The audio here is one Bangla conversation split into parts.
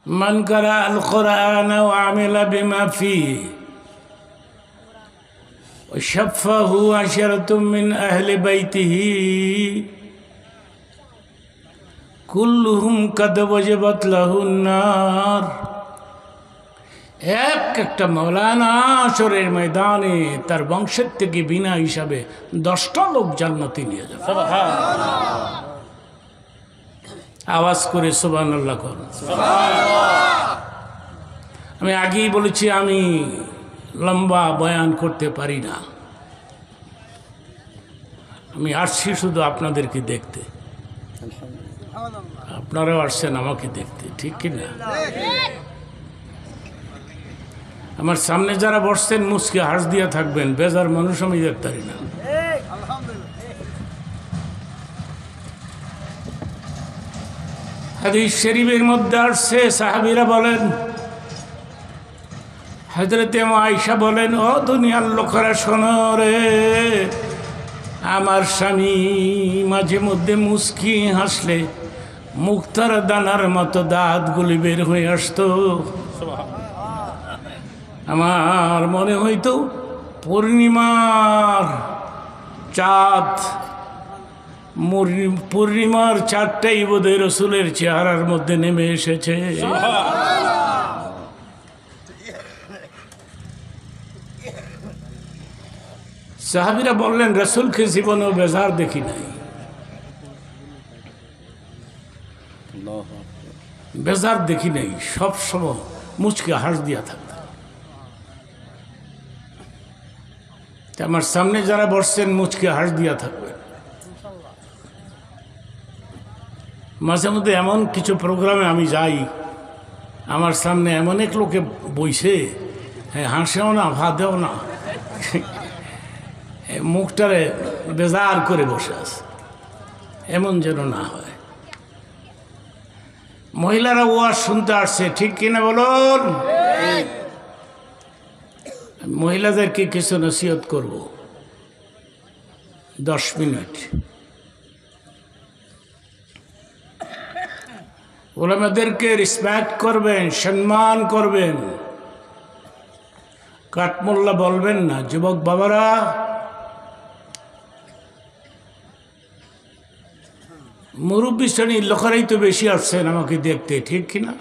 মান কারা আল কোরআন ওয়া আমিলা বিমা ফিহি ওয়া শাফাহু আশারাতুম মিন আহলি বাইতিহি কুল্লুহুম কাদ ওয়াজাবাত লাহুন নার। একটা মৌলানা আসরের ময়দানে তার বংশের থেকে বিনা হিসাবে 10টা লোক জান্নাতে নিয়ে যাবে। আওয়াজ করে সুবহানাল্লাহ করুন। আমি আগেই বলেছি আমি লম্বা বয়ান করতে পারি না, আমি আসছি শুধু আপনাদেরকে দেখতে, আপনারাও আসছেন আমাকে দেখতে, ঠিক কিনা? আমার সামনে যারা বসছেন মুচকে হাস দিয়া থাকবেন, বেজার মানুষ আমি দেখতে পারি না। হাদিস শরীফের মধ্যে আসছে, সাহাবীরা বলেন, হযরতে আয়েশা বলেন, ও দুনিয়ার লোকেরা শোনো রে, আমার স্বামী মাঝে মধ্যে মুচকি হাসলে মুক্তার দানার মতো দাঁতগুলি বের হয়ে আসতো। আমার মনে হইতো পূর্ণিমার চাঁদ, পূর্ণিমার চাঁদটাই বোধহয় রসুলের চেহারার মধ্যে নেমে এসেছে। সাহাবীরা বললেন, রসুলকে জীবনেও বেজার দেখি নাই, বেজার দেখি নাই, সবসময় মুচকে হাস দিয়া থাকত। আমার সামনে যারা বসছেন মুচকে হাস দিয়া থাকবে। মাঝে মধ্যে এমন কিছু প্রোগ্রামে আমি যাই, আমার সামনে এমন এক লোকে বইছে, হ্যাঁ হাসেও না ভাতেও না, মুখটারে বেজার করে বসে আছে, এমন যেন না হয়। মহিলারা ওয়াজ শুনতে আসছে, ঠিক কিনা বলুন? মহিলাদেরকে কিছু নসিহত করব 10 মিনিট। ওলামাদেরকে রেসপেক্ট করবেন, সম্মান করবেন, কাঠমোল্লা বলবেন না। যুবক বাবারা, মুরব্বী শ্রেণীর লোকেরাই তো বেশি আসছেন আমাকে দেখতে, ঠিক কিনা?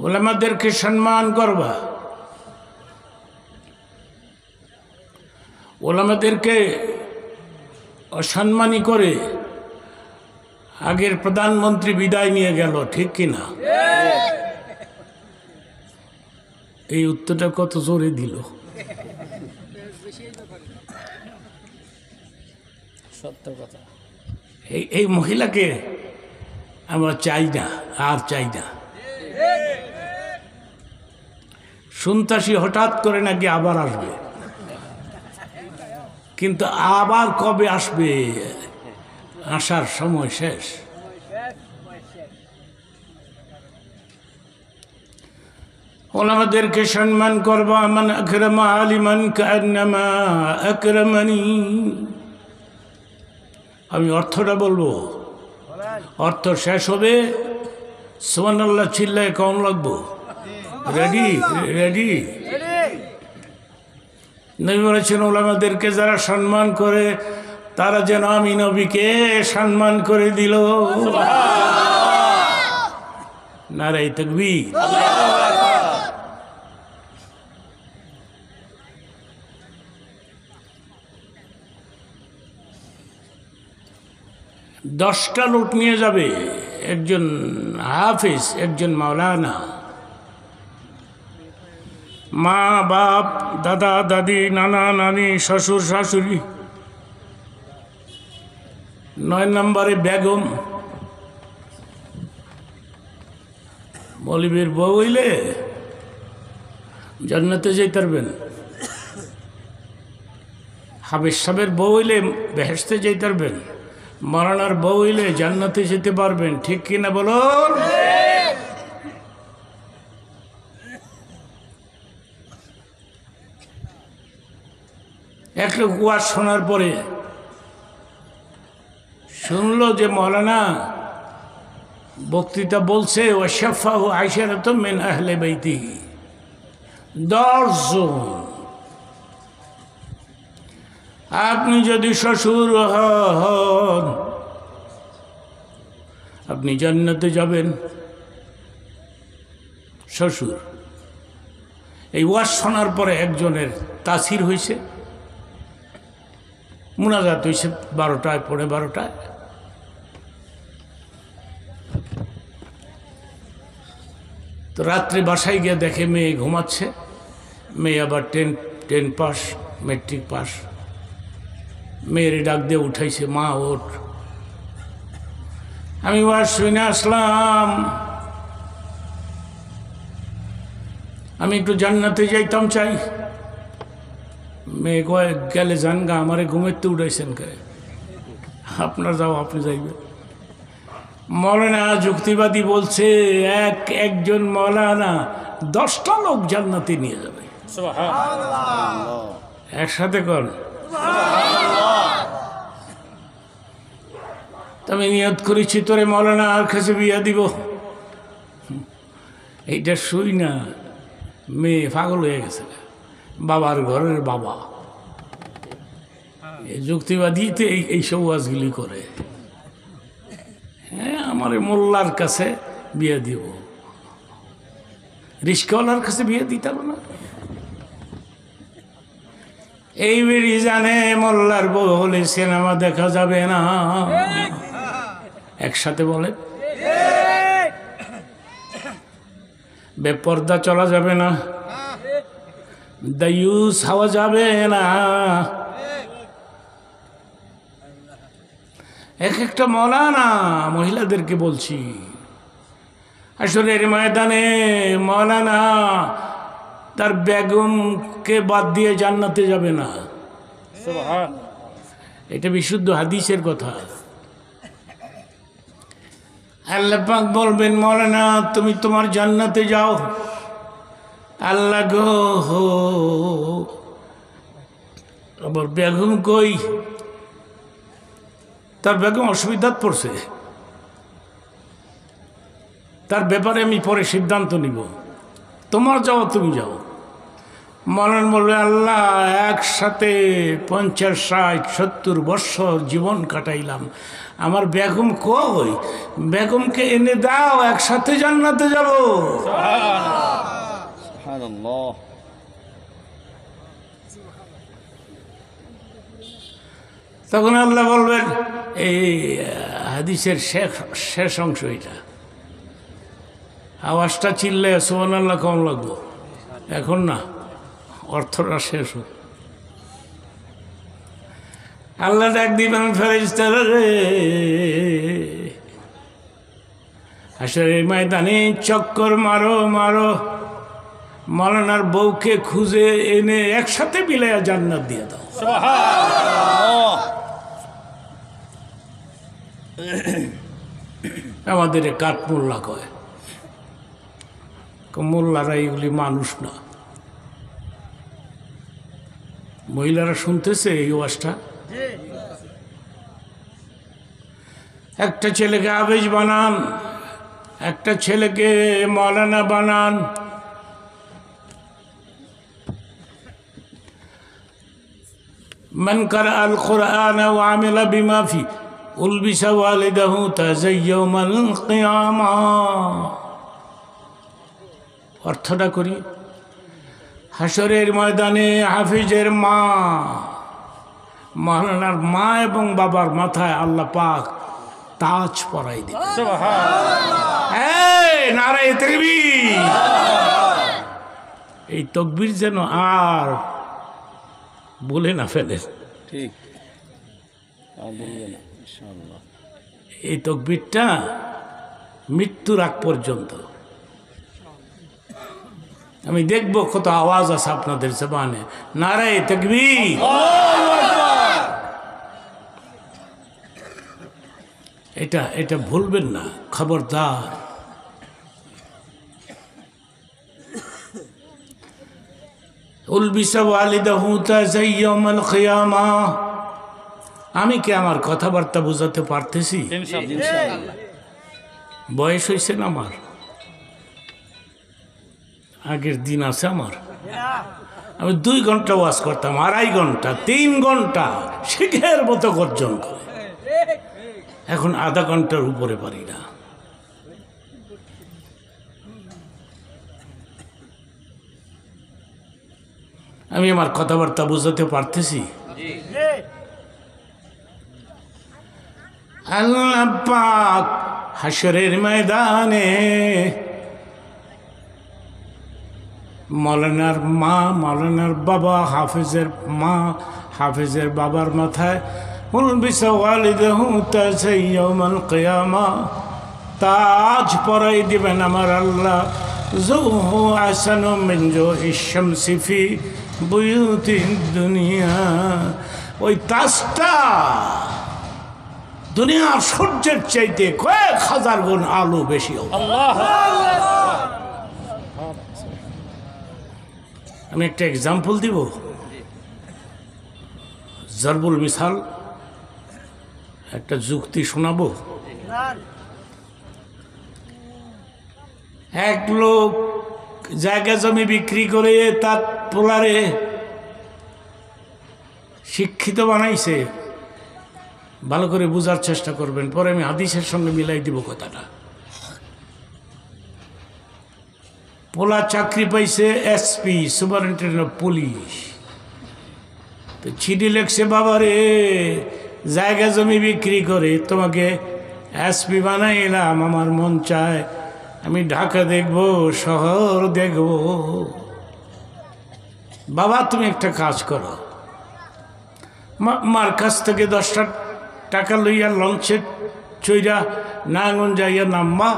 ওলামাদেরকে সম্মান করবা, ওলামাদেরকে অসম্মানী করে আগের প্রধানমন্ত্রী বিদায় নিয়ে গেল, ঠিক কিনা? এই উত্তরটা কত জোরে দিল। সত্য কথা। এই মহিলাকে আমরা চাই না, আর চাই না। শুনতাসি হঠাৎ করে নাকি আবার আসবে, কিন্তু আবার কবে আসবে, আসার সময় শেষ। ওলামাদেরকে সম্মান করবা। মান আকরামা আলিমান কান্নামা আকরামানি। আমি অর্থটা বলবো, অর্থ শেষ হবে, সুবহানাল্লাহ চিল্লায় কম লাগবো। রেডি? রেডি? নবী বলেছেন, ওলামাদেরকে যারা সম্মান করে তারা যেন আমি নবীকে সম্মান করে দিল। নারায়ে তাকবীর। 10টা লোক নিয়ে যাবে, একজন হাফিজ, একজন মাওলানা, মা বাপ, দাদা দাদি, নানা নানি, শ্বশুর শাশুড়ি, 9 নম্বরে বেগম। মৌলবীর বউ হইলে জান্নাতে যেতে পারবেন, হাফেজ সাহেবের বউ হইলে বেহেশতে যেতে পারবেন, মাওলানার বউ হইলে জান্নাতে যেতে পারবেন, ঠিক কিনা বলুন? এক লোক ওয়াজ শোনার পরে শুনলো যে মৌলানা বক্তৃতা বলছে ওয়াশাফাহু আশারাতুম মিন আহলে বাইতিহি, 10 জন। আপনি যদি শ্বশুর হন আপনি জান্নাতে যাবেন। শ্বশুর এই ওয়াজ শোনার পরে একজনের তাসির হয়েছে, মুনাজাত হয়েছে 12টায়, পৌনে 12টায়। তো রাত্রে বাসায় গিয়ে দেখে মেয়ে ঘুমাচ্ছে, মেয়ে আবার 10 পাস, মেট্রিক পাস। মেয়েরে ডাক দিয়ে উঠাইছে, মা ওঠ। আমি ওয়াজ শুনে আসলাম, আমি একটু জান্নাতে যাইতাম চাই। মেয়ে কয় গেলে যান গা, আমারে ঘুমেতে উঠাইছেন কে? আপনার যাও, আপনি যাইবেন। মৌলানা যুক্তিবাদী বলছে একজন মৌলানা 10টা লোক জান্নাতে নিয়ে যাবে একসাথে। কর আমি নিয়ত করেছি তোরে মৌলানা আর কাছে বিয়া দিব। এইটা শুই না মেয়ে পাগল হয়ে গেছে, বাবার ঘরের বাবা। যুক্তিবাদীতে এইসব ওয়াজগুলি করে। হ্যাঁ, আমার মোল্লার কাছে বিয়ে দিব, রিস্কাওয়ালার কাছে বিয়ে দিতে হবে না। এই বেরি জানে মোল্লার বউ হলে সিনেমা দেখা যাবে না। একসাথে বলে বেপর্দা চলা যাবে না, দায়ুস হওয়া যাবে না। এক একটা মৌলানা, মহিলাদেরকে বলছি, আসলে এর ময়দানে মৌলানা তার বেগমকে বাদ দিয়ে জান্নাতে যাবে না। এটা বিশুদ্ধ হাদিসের কথা। আল্লাহ পাক বলবেন মৌলানা তুমি তোমার জান্নাতে যাও। আল্লাহ গো, আবার বেগম কই? তার বেগম অসুবিধাত পড়ছে, তার ব্যাপারে আমি পরে সিদ্ধান্ত নিব। তোমার যাও, তুমি যাও। মৌলানা বলবে আল্লাহ একসাথে 50, 60, 70 বৎসর জীবন কাটাইলাম, আমার বেগম কই? বেগমকে এনে দাও, একসাথে জান্নাতে যাব। সুবহানাল্লাহ। তখন আল্লাহ বলবেন, এই হাদিসের শেষ অংশ এটা, আওয়াজটা চিল্লে সুবহানাল্লাহ কম লাগবো, এখন না, অর্থটা শেষ হোক। আল্লাহ ডাক দিবেন ফেরেশতারা রে, হাশরের ময়দানে চক্কর মারো মারো, মৌলানার বউকে খুঁজে এনে একসাথে মিলাইয়া জান্নাত দিয়ে দাও। আমাদের কাঠ মোল্লা কয়, মোল্লারা এগুলি মানুষ না। মহিলারা শুনতেছে এই ওয়াজটা। একটা ছেলেকে আবেজ বানান, একটা ছেলেকে মৌলানা বানান। মান কারা আল কুরআন ওয়া আমিলা বিমা ফি উলবিসা ওয়ালিদাহু তাযায়্যাউমাল কিয়ামা। অর্থটা করি, হাশরের ময়দানে হাফিজের মা, মৌলানার মা এবং বাবার মাথায় আল্লাহ পাক তাজ পরাই দিবে। নারায়ে তাকবীর। এই তাকবীর যেন আর বলে না ফেলে, ঠিক? এই তাকবীরটা মৃত্যুর আগ পর্যন্ত আমি দেখবো কত আওয়াজ আছে আপনাদের জবানে। নারায়ে তাকবীর। এটা ভুলবেন না, খবরদার। উলবিসা ওয়ালিদাহু তাজাই ইয়াউমাল কিয়ামা। আমি কি আমার কথাবার্তা বুঝাতে পারতেছি? বয়স হয়েছে না আমার, আগের দিন আছে আমার। আমি 2 ঘন্টা ওয়াজ করতাম, 2.5 ঘন্টা 3 ঘন্টা শিখের মতো গর্জন করে। এখন আধা ঘন্টার উপরে পারি না। আমি আমার কথাবার্তা বুঝাতে পারতেছি? আল্লাহ পাক হাশরের ময়দানে মৌলানার মা, মৌলানার বাবা, হাফেজের মা, হাফেজের বাবার মাথায় উলবিসা ওয়ালিদাহু তাজাই ইয়াউমাল কিয়ামা তাজ পরাই দিবেন আমার আল্লাহ। যুহু আহসানু মিন যুহিশ শামসি ফি বুয়ুতিদ দুনিয়া। ওই তাজটা দুনিয়ার সূর্যের চাইতে কয়েক হাজার গুণ আলো বেশি হবে। আমি একটা এক্সাম্পল দিব, জরবুল মিসাল, একটা যুক্তি শোনাবো। এক লোক জায়গা জমি বিক্রি করে তার পোলারে শিক্ষিত বানাইছে। ভালো করে বোঝার চেষ্টা করবেন, পরে আমি হাদিসের সঙ্গে মিলাই দিব কথাটা। পোলা চাকরি পাইছে এসপি, সুপারিনটেন্ডেন্ট অফ পুলিশ। তো চিঠি লেখছে, বাবারে জায়গা জমি বিক্রি করে তোমাকে এসপি বানাইলাম, আমার মন চায় আমি ঢাকা দেখব, শহর দেখব। বাবা তুমি একটা কাজ করো, মার কাছ থেকে 10টা টাকা লইয়া লঞ্চে চইরা নারায়ণগঞ্জ যাইয়া নামবা,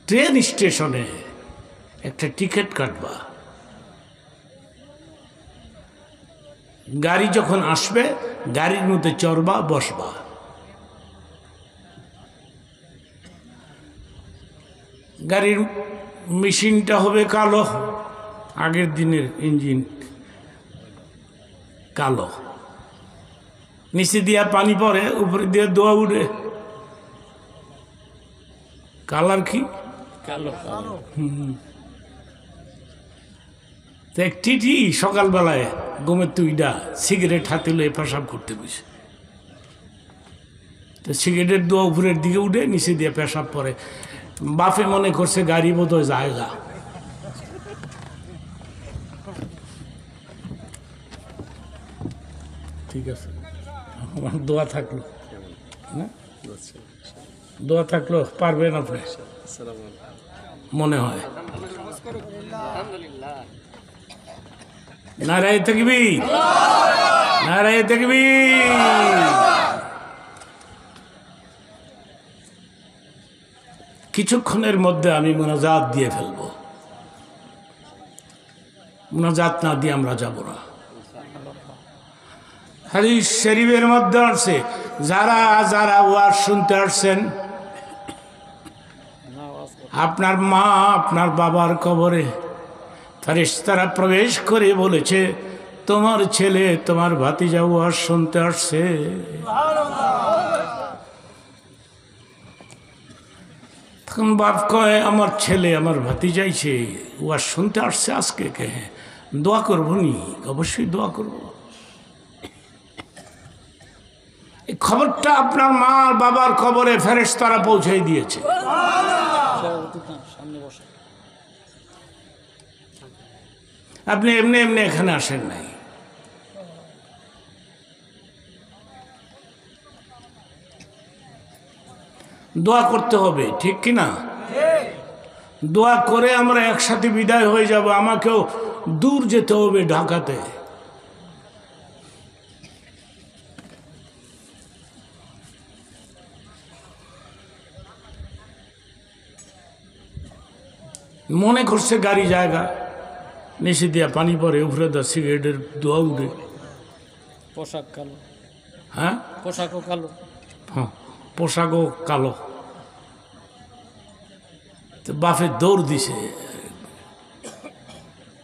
ট্রেন স্টেশনে একটা টিকিট কাটবা, গাড়ি যখন আসবে গাড়ির মধ্যে চড়বা, বসবা। গাড়ির মেশিনটা হবে কালো, আগের দিনের ইঞ্জিন কালো, নিচে দিয়া পানি পড়ে, উপরে দিয়ে দোয়া উঠে, কালার কি কালো। টিটি সকালবেলায় ঘুমের তুইডা সিগারেট হাতে লয়ে পেশাব করতে বসে, তো সিগারেটের দোয়া উপরের দিকে উঠে, নিচে দিয়ে পেশাব পরে। বাপে মনে করছে গাড়ি বোধহয় জায়গা। ঠিক আছে, আমার দোয়া থাকলো না, দোয়া থাকলো পারবেন আপনি মনে হয়। নারায়ে তাকবীর, নারায়ে তাকবীর। কিছুক্ষণের মধ্যে আমি মোনাজাত দিয়ে ফেলব। মোনাজাত না দিয়ে আমরা যাব না। হাদিস শরীফের মধ্যে আছে, যারা যারা ওয়াজ শুনতে আসছেন, আপনার মা আপনার বাবার কবরে ফেরেশতারা প্রবেশ করে বলেছে, তোমার ছেলে তোমার ভাতিজা ওয়াজ শুনতে আসছে। তখন বাপ কয়, আমার ছেলে আমার ভাতিজাইছে ওয়াজ শুনতে আসছে আজকে, কে দোয়া করবো নি? অবশ্যই দোয়া করবো। এই খবরটা আপনার মা বাবার কবরে ফেরেশতারা পৌঁছে দিয়েছে। আপনি এমনি এমনি এখানে আসেন নাই। দোয়া করতে হবে, ঠিক কিনা? দোয়া করে আমরা একসাথে বিদায় হয়ে যাব। আমাকেও দূর যেতে হবে, ঢাকাতে। মনে করছে গাড়ি জায়গা, নিচে দিয়া পানি পরে, উপরে দা সিগারেটের দোয়া উঠে, পোশাক কালো। হ্যাঁ, পোশাকও কালো। হ্যাঁ, পোশাকও কালো। তো বাপের দৌড় দিছে,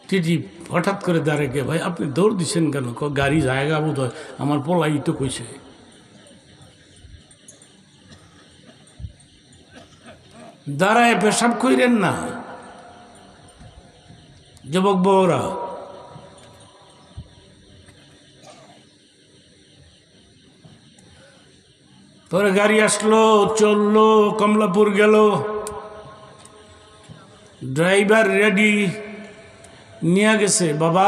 টিটি হঠাৎ করে দাঁড়িয়ে গিয়ে, ভাই আপনি দৌড় দিচ্ছেন কেন? গাড়ি জায়গা বোধ হয়, আমার পোলাই তো কইছে। দাঁড়ায় পেশাব কইরেন না যুবক বউরা। পরে গাড়ি আসলো, চললো, কমলাপুর গেল, ড্রাইভার রেডি নিয়ে গেছে। বাবা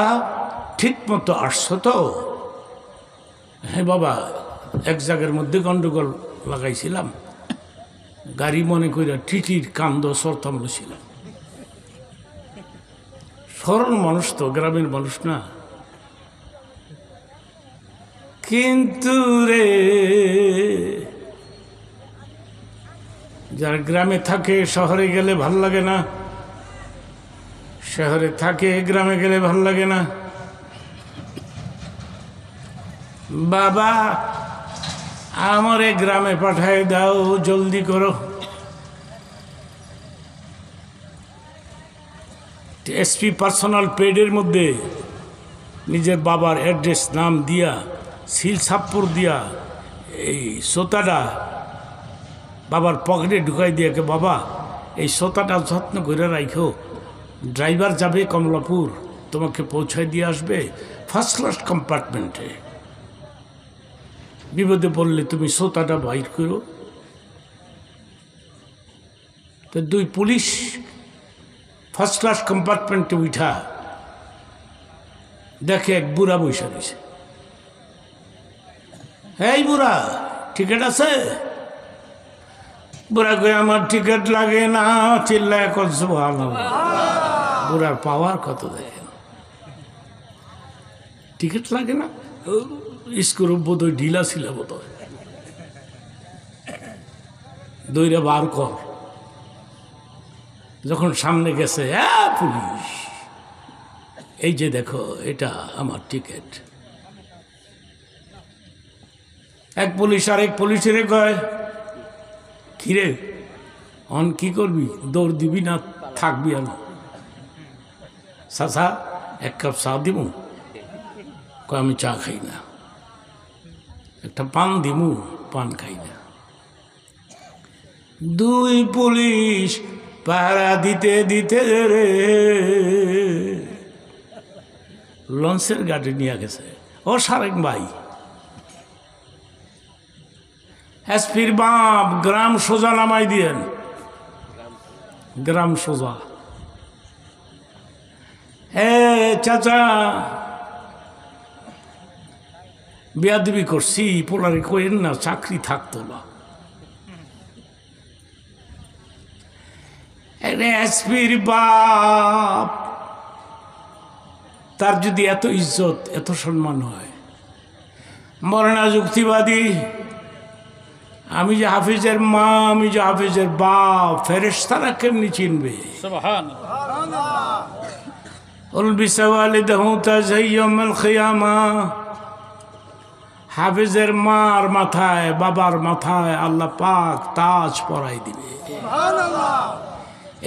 ঠিক মতো আসছো তো? হ্যাঁ বাবা, এক জায়গার মধ্যে গন্ডগোল লাগাইছিলাম, গাড়ি মনে করে টিটির কান্দ সরতাম ছিলাম। সরল মানুষ তো, গ্রামের মানুষ না। কিন্তু রে, যারা গ্রামে থাকে শহরে গেলে ভাল লাগে না, শহরে থাকে গ্রামে গেলে ভাল লাগে না। বাবা আমারে গ্রামে পাঠায় দাও, জলদি করো। এসপি পার্সোনাল পেডের মধ্যে নিজের বাবার অ্যাড্রেস নাম দিয়া, সিল ছাপ্পর দিয়া, এই সোতাটা বাবার পকেটে ঢুকাই দিয়ে, বাবা এই সোতাটা যত্ন করে রাখো, ড্রাইভার যাবে কমলাপুর, তোমাকে পৌঁছায় দিয়ে আসবে ফার্স্ট ক্লাস কম্পার্টমেন্টে। বিপদে পড়লে তুমি সোতাটা বাইর করো। তো দুই পুলিশ ফার্স্ট ক্লাস কম্পার্টমেন্টে উঠা দেখে এক বুড়া বৈশা দিছে। এই বুড়া, টিকিট আছে? বুড়া কই আমার টিকিট লাগে না, চিল্লায় করছো ভালো। বুড়ার পাওয়ার কত দেখেন, টিকিট লাগে না? স্ক্রু বোধহয় ঢিলা ছিল, বোধহয় দইরা বার কর। যখন সামনে গেছে, পুলিশ, এই যে দেখো এটা আমার টিকিট। এক পুলিশ আরেক পুলিশের কয়, কিরে অন কি করবি, দৌড় দিবি না থাকবি? আমি চাচা এক কাপ চা দিব? কয় আমি চা খাই না। একটা পান দিমু? পান খাই না। দুই পুলিশ পাহারা দিতে দিতে রে লঞ্চের গাড়ি নিয়ে গেছে। ও সারেক ভাই, এসপির বাপ গ্রাম সোজা নামাই দিয়েন, গ্রাম সোজা। চাচা বেয়াদবি করছি, পোলারে কইেন না, চাকরি থাকতো না। এসপির বাপ, তার যদি এত ইজ্জত এত সম্মান হয়, মরনা যুক্তিবাদী, আমি যে হাফিজের মা, আমি যে হাফিজের বাপ, ফেরেশতারা কেমনি চিনবে? হাফিজের মার মাথায়, বাবার মাথায় আল্লাহ পাক তাজ পরাই দিবে।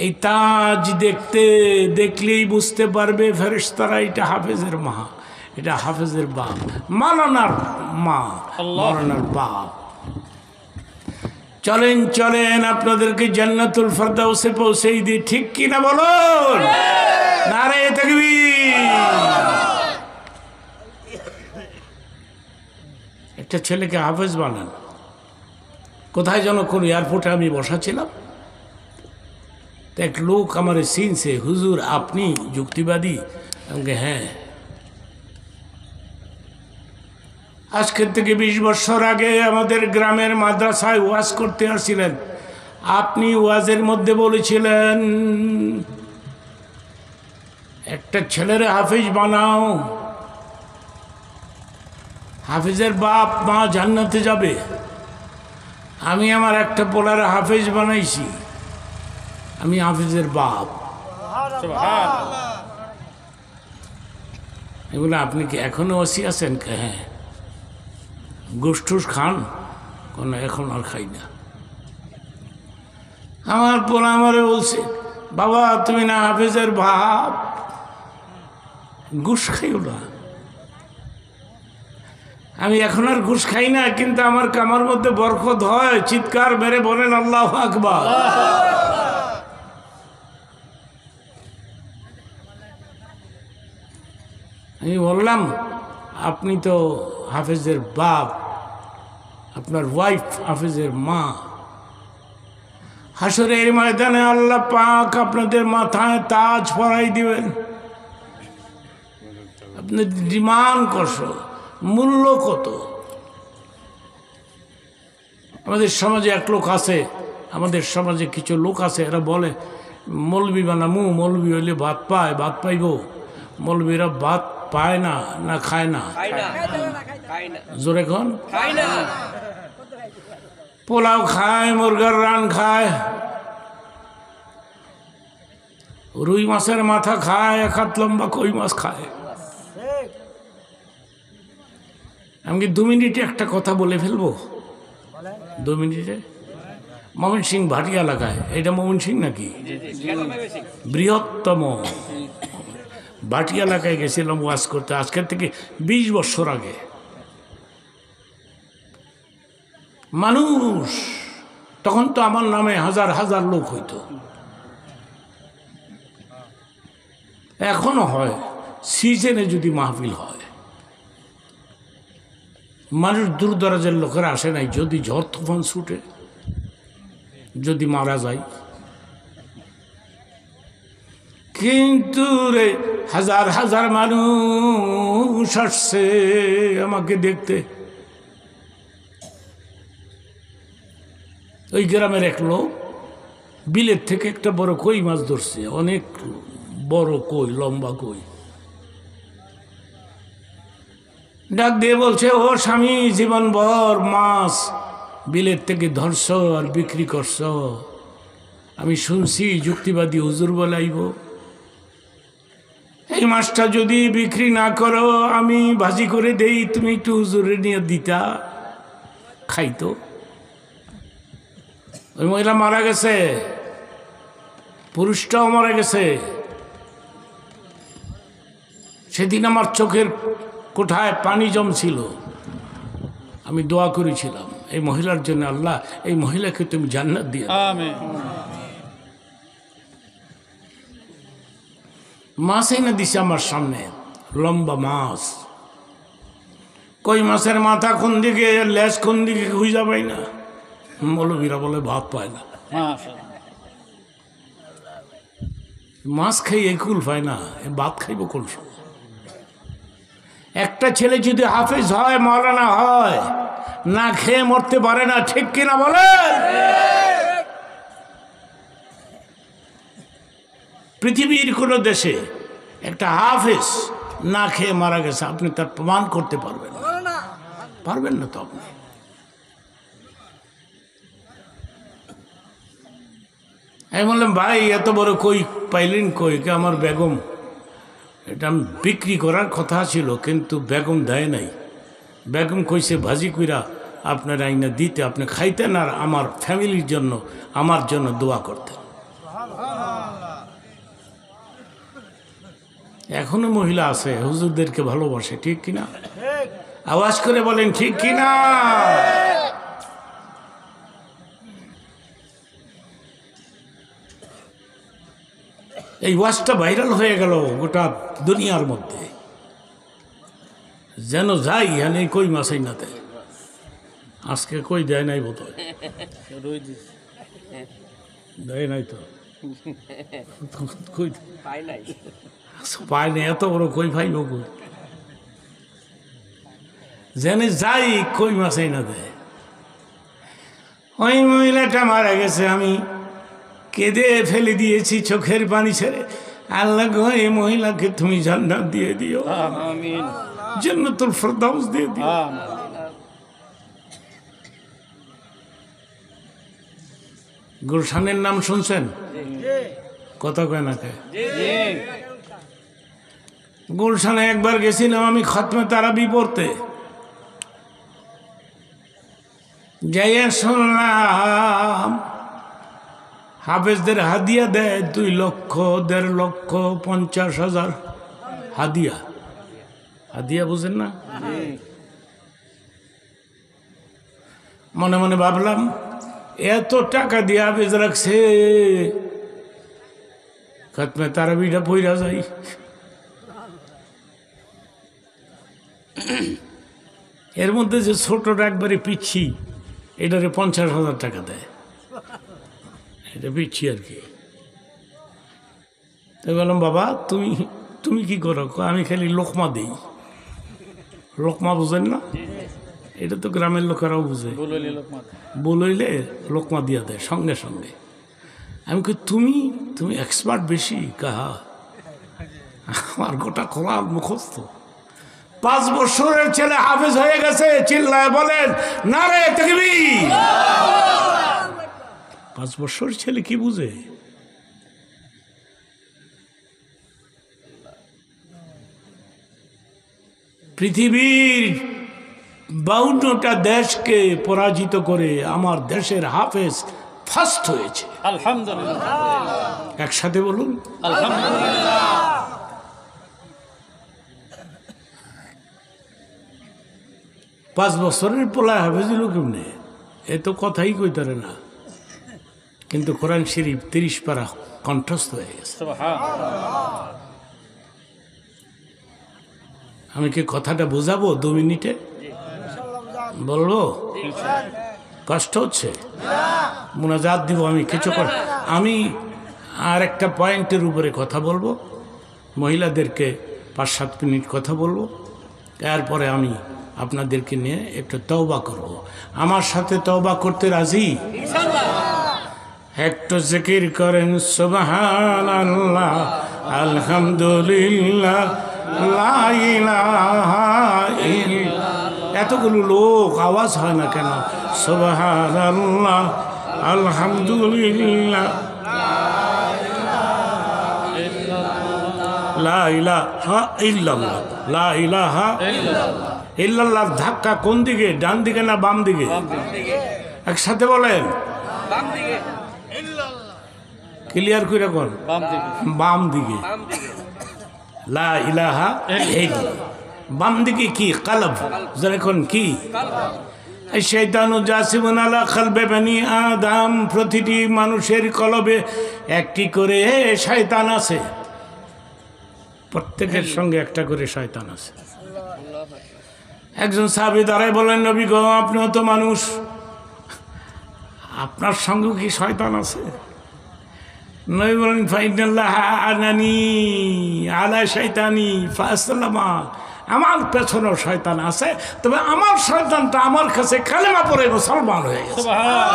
এই তাজ দেখলেই বুঝতে পারবে ফেরেশতারা এটা হাফিজের মা, এটা হাফিজের বাপ, মাওলানার মা, মাওলানার বাপ। চলেন চলেন, আপনাদেরকে জান্নাতুল ফেরদাউসে পৌঁছেই দিই, ঠিক কিনা বলুন? নারে তাকবীর। একটা ছেলেকে হাফেজ বানান। কোথায় যেন কোন এয়ারপোর্টে আমি বসা ছিলাম, এক লোক আমার চিনছে, হুজুর আপনি যুক্তিবাদী? আমাকে হ্যাঁ। আজকের থেকে 20 বছর আগে আমাদের গ্রামের মাদ্রাসায় ওয়াজ করতে আসছিলেন। আপনি ওয়াজের মধ্যে বলেছিলেন একটা ছেলের হাফিজ বানাও, হাফিজের বাপ মা জান্নাতে যাবে। আমি আমার একটা পোলার হাফিজ বানাইছি, আমি হাফিজের বাপ। এগুলো আপনি কি এখনো ওসি আছেন? হ্যাঁ। গোষ্ঠুস খান? কোন এখন আর খাই না। আমার পোলা আমারে বলছে, বাবা তুমি না হাফিজের বাপ? ঘুষ খাইও না। আমি এখন আর ঘুষ খাই না, কিন্তু আমার কামার মধ্যে বরকত হয়। চিৎকার মেরে বলেন আল্লাহু আকবার। আমি বললাম আপনি তো হাফেজের বাপ, আপনার ওয়াইফ হাফেজের মা। হাসরের ময়দানে আল্লাহ পাক আপনাদের মাথায় তাজ পরাই দিবেন। আপনি ডিমান্ড করছো মূল্য কত? আমাদের সমাজে এক লোক আছে, আমাদের সমাজে কিছু লোক আছে, এরা বলে মৌলবি বানামু, মৌলবি হইলে ভাত পায়, ভাত পাইব। মৌলবিরা ভাত পায় না, না খায় না? জোরে কোন? পোলাও খায়, মুরগার রান খায়, রুই মাছের মাথা খায়, এক হাত লম্বা কই মাছ খায়। আমি কি 2 মিনিটে একটা কথা বলে ফেলবো? 2 মিনিটে? ময়মনসিংহ ভাটিয়া এলাকায়, এটা ময়মনসিংহ নাকি? বৃহত্তম ভাটিয়া এলাকায় গেছিলাম ওয়াজ করতে, আজকের থেকে 20 বছর আগে। মানুষ তখন তো আমার নামে হাজার হাজার লোক হইতো, এখনো হয়। সিজনে যদি মাহফিল হয়, মানুষ দূর দরাজের লোকেরা আসে নাই। যদি ঝড় তুফান ছুটে, যদি মারা যায়, কিন্তু রে হাজার হাজার মানুষ আসছে আমাকে দেখতে। ওই গ্রামের এক লোক বিলের থেকে একটা বড় কই মাছ ধরছে, অনেক বড় কই, লম্বা কই। ডাক দিয়ে বলছে, ও স্বামী, জীবনভর মাছ বিলের থেকে ধরছ আর বিক্রি করছ, আমি শুনছি যুক্তিবাদী হুজুর বলাইব, এই মাছটা যদি বিক্রি না করো আমি ভাজি করে দেই, তুমি একটু হুজুরে নিয়ে দিতা, খাইতো। ওই মহিলা মারা গেছে, পুরুষটাও মারা গেছে। সেদিন আমার চোখের কোঠায় পানি জমছিল, আমি দোয়া করেছিলাম এই মহিলার জন্য, আল্লাহ এই মহিলাকে তুমি জান্নাত দিয়ে দাও। আমিন। মাছ এনে দিছে আমার সামনে, লম্বা মাছ। কই মাছের মাথা কোন দিকে, লেজ কোন দিকে খুঁজা পাই না। মৌলবীরা বলে ভাত পায় না। মাছ খাইয়ে কুল পায় না, ভাত খাইব কোন সময়? একটা ছেলে যদি হাফেজ হয়, মাওলানা হয়, না খেয়ে মরতে পারে না, ঠিক কিনা বলেন? পৃথিবীর কোনো দেশে একটা হাফেজ না খেয়ে মারা গেছে, আপনি তার প্রমাণ করতে পারবেন না। পারবেন না তো আপনি। আমি বললাম, ভাই এত বড় কই পাইলেন কই? কে আমার বেগম, এটা বিক্রি করার কথা ছিল, কিন্তু বেগম দেয় নাই। বেগম কইছে ভাজি কইরা আপনার আইনা দিতে, আপনি খাইতেন আর আমার ফ্যামিলির জন্য, আমার জন্য দোয়া করতেন। এখনো মহিলা আছে হুজুরদেরকে ভালোবাসে, ঠিক কিনা? আওয়াজ করে বলেন ঠিক কিনা? এই ওয়াজটা ভাইরাল হয়ে গেল গোটা দুনিয়ার মধ্যে, যেন যাই এনে কই মাছাই না দেয়। আজকে কই দেয় নাই বোধ হয়, দেয় নাই তো, কই পায় না, এত বড় কই ভাইব কই? জেনে যাই কই মাছাই না দেয়। ওই মহিলাটা মারা গেছে, আমি কেঁদে ফেলে দিয়েছি চোখের পানি ছেড়ে। আল্লাহ গো, এই মহিলাকে তুমি জান্নাত দিয়ে দিও, জান্নাতুল ফেরদাউস দিয়ে দিও। গুলশানের নাম শুনছেন? কত কয় না কে? গুলশানে একবার গেছিলাম আমি খতমে তারাবি পড়তে, যাইয়া শুনলাম হাফেজদের হাদিয়া দেয় 2 লক্ষ, 1.5 লক্ষ, 50,000 হাদিয়া, হাদিয়া বুঝেন না? মনে মনে ভাবলাম এত টাকা দিয়ে আবেজ রাখছে, খতমে তারাবিটা পইরা যাই। এর মধ্যে যে ছোটটা একবারে পিচ্ছি, এটারে 50,000 টাকা দেয়, এটা পিচ্ছি আর কি। তো বললাম বাবা তুমি তুমি কি করো? আমি খালি লোকমা দিই। লোকমা বুঝেন না? এটা তো গ্রামের লোকেরাও বুঝে, বলইলে লোকমা দিয়া দেয় সঙ্গে সঙ্গে। আমি কই তুমি তুমি এক্সপার্ট বেশি কাহা? আমার গোটা খোলা মুখস্থ। 5 বছরের ছেলে হাফেজ হয়ে গেছে, চিল্লায় বলেন নারে তাকবীর। 5 বছর ছেলে কি বুঝে? পৃথিবীর 52টা দেশকে পরাজিত করে আমার দেশের হাফেজ ফার্স্ট হয়েছে, আলহামদুলিল্লাহ। একসাথে বলুন আলহামদুলিল্লাহ। 5 বছরের পোলা হাফেজ হলো কেমনে? এ তো কথাই কইতারে না, কিন্তু কোরআন শরীফ 30 পারা কণ্ঠস্থ হয়ে গেছে। সুবহানাল্লাহ। আমি কি কথাটা বোঝাবো 2 মিনিটে? বলবো? কষ্ট হচ্ছে? মুনাজাত দিব আমি কিছু করে। আমি আর একটা পয়েন্টের উপরে কথা বলবো, মহিলাদেরকে 5-7 মিনিট কথা বলবো, এরপরে আমি আপনাদেরকে নিয়ে একটু তওবা করব। আমার সাথে তওবা করতে রাজি? একটু জিকির করেন সুবহানাল্লাহ, আলহামদুলিল্লাহ, লা ইলাহা ইল্লাল্লাহ। এতগুলো লোক আওয়াজ হয় না কেন? সুবহানাল্লাহ, আলহামদুলিল্লাহ, লা ইলাহা ইল্লাল্লাহ, লা ইলাহা ইল্লাল্লাহ। ধাক্কা কোন দিকে? ডান দিকে না বাম দিকে? একসাথে বলেন, ক্লিয়ার করে কোন? বাম দিকে। লা ইলাহা ইল্লাল্লাহ। বাম দিকে কি? কলব। যখন কি? শয়তানু জাসিমুন আলা কলবে বনি আদম। প্রতিটি মানুষের কলবে একটি করে শয়তান আছে, প্রত্যেকের সঙ্গে একটা করে শয়তান আছে। একজন সাহাবী দাঁড়ায় বলেন, নবী গো আপনিও তো মানুষ, আপনার সঙ্গে কি শয়তান আছে? নবী বলেন ফাইনাল্লাহ আনানি আলা শয়তানি ফাসলামা। আমার পেছনেও শয়তান আছে, তবে আমার শয়তানটা আমার কাছে কালেমা পড়ে মুসলমান হয়ে গেছে। সুবহানাল্লাহ,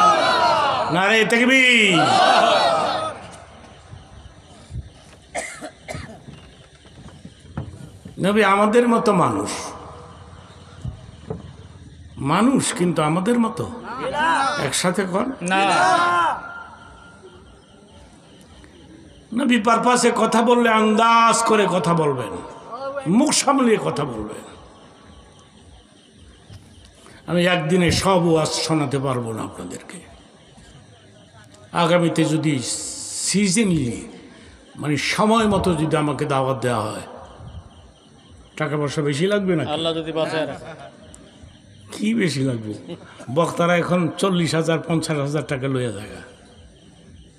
নারে তাকবীর। নবী আমাদের মতো মানুষ, মানুষ কিন্তু আমাদের মতো একসাথে কর না। নবী পারপাসে কথা বললে আন্দাজ করে কথা বলবেন, মুখ সামলিয়ে কথা বলবেন। আমি একদিনে সব ওয়াজ শোনাতে পারবো না আপনাদেরকে। আগামীতে যদি সিজনলি মানে সময় মতো যদি আমাকে দাওয়াত দেওয়া হয়, টাকা পয়সা বেশি লাগবে না? আল্লাহ যদি বাঁচায় রাখে। কি বেশি লাগবে? বক্তারা এখন 40,000 50,000 টাকা লইয়া যায়।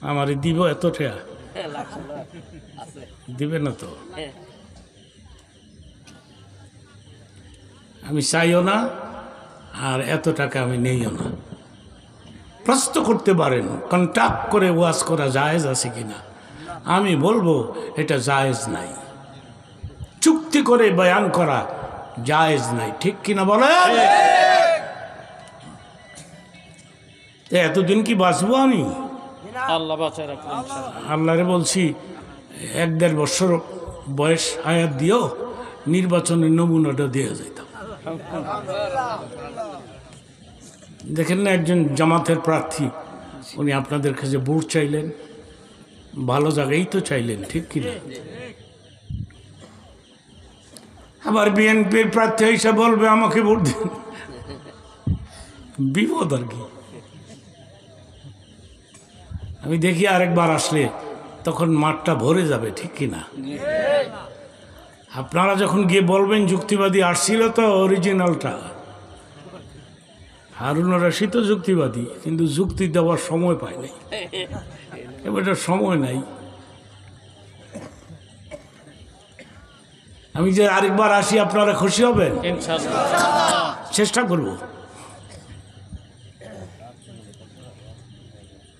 আমারে দিব এত টাকা? দিবে না তো। আমি চাইও না, আর এত টাকা আমি নেইও না। প্রশ্ন করতে পারেন কন্ট্যাক্ট করে ওয়াজ করা জায়েজ আছে কিনা? আমি বলবো এটা জায়েজ নাই। চুক্তি করে বয়ান করা জায়েজ নাই, ঠিক কিনা বলেন? এতদিন কি বাঁচবো আমি? আল্লাহ বাঁচায় রাখবেন ইনশাআল্লাহ। আল্লাহরে বলছি 1-1.5 বছর বয়স হায়াত দিও, নির্বাচনের নমুনাটা দিয়ে যাইতাম। দেখেন না, একজন জামাতের প্রার্থী, উনি আপনাদের কাছে ভোট চাইলেন, ভালো জায়গায় তো চাইলেন, ঠিক কিনা? আবার বিএনপির প্রার্থী হিসেবে বলবে আমাকে ভোট দিন। বিপদ আর কি। আমি দেখি আরেকবার আসলে তখন মাঠটা ভরে যাবে, ঠিক কিনা? আপনারা যখন গিয়ে বলবেন যুক্তিবাদী আসছিল তো অরিজিনালটা, হারুন রশিদ তো যুক্তিবাদী, কিন্তু যুক্তি দেওয়ার সময় পায় নাই, এবার সময় নাই। আমি যে আরেকবার আসি আপনারা খুশি হবেন, ইনশাআল্লাহ। চেষ্টা করব।